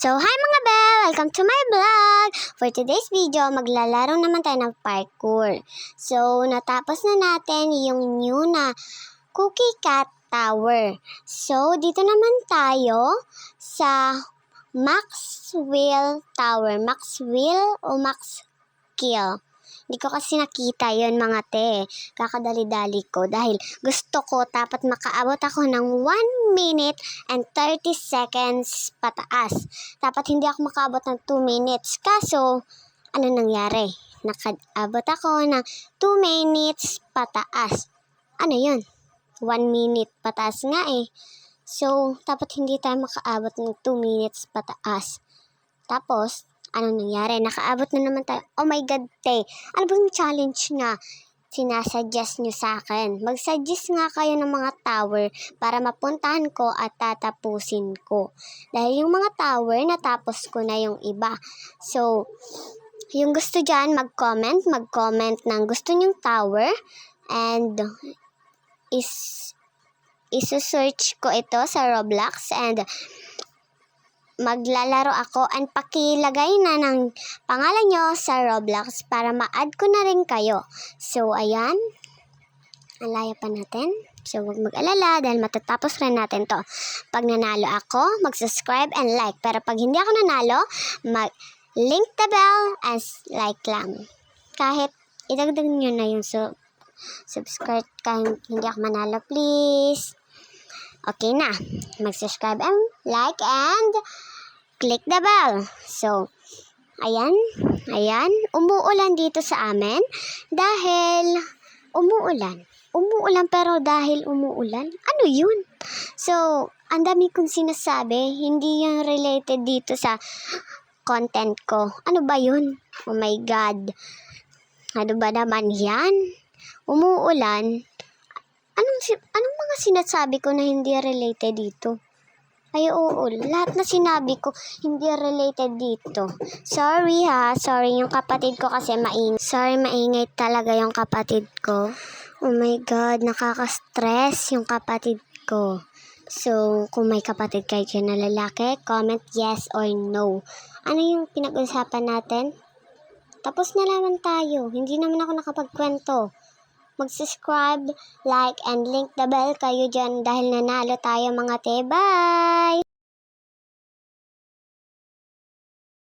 So, hi mga bell! Welcome to my vlog! For today's video, maglalaro naman tayo ng parkour. So, natapos na natin yung new na Cookie Cat Tower. So, dito naman tayo sa Maxwell Tower. Maxwell o Maxkill? Hindi ko kasi nakita yon mga te. Kakadali-dali ko dahil gusto ko dapat makaabot ako ng 1 minute and 30 seconds pataas. Dapat hindi ako makaabot ng 2 minutes. Kaso, ano nangyari? Nakaabot ako ng 2 minutes pataas. Ano yun? 1 minute pataas nga eh. So, dapat hindi tayo makaabot ng 2 minutes pataas. Tapos, ano nangyari? Nakaabot na naman tayo. Oh my God, te. Ano bang challenge na sinasuggest nyo sa akin? Mag-suggest nga kayo ng mga tower para mapuntahan ko at tatapusin ko. Dahil yung mga tower, natapos ko na yung iba. So, yung gusto dyan, mag-comment ng gusto nyong tower. And, isu-search ko ito sa Roblox and maglalaro ako and pakilagay na ng pangalan nyo sa Roblox para ma-add ko na rin kayo. So, ayan. Alaya pa natin. So, huwag mag-alala dahil matatapos rin natin to. Pag nanalo ako, mag-subscribe and like. Pero pag hindi ako nanalo, mag-link the bell and like lang. Kahit idagdag nyo na yung subscribe kahit hindi ako manalo, please. Okay na. Mag-subscribe and like and click the bell. So, ayan. Umuulan dito sa amin dahil umuulan. Umuulan pero dahil umuulan. Ano yun? So, ang dami kong sinasabi. Hindi yung related dito sa content ko. Ano ba yun? Oh my God. Ano ba naman yan? Umuulan. Anong mga sinasabi ko na hindi related dito? Ay, oo. Lahat na sinabi ko, hindi related dito. Sorry ha. Sorry yung kapatid ko kasi maingay. Sorry, maingay talaga yung kapatid ko. Oh my God, nakaka-stress yung kapatid ko. So, kung may kapatid kayo dyan na lalaki, comment yes or no. Ano yung pinag-usapan natin? Tapos na naman tayo. Hindi naman ako nakapagkwento. Mag-subscribe, like, and link the bell kayo dyan dahil nanalo tayo mga te. Bye!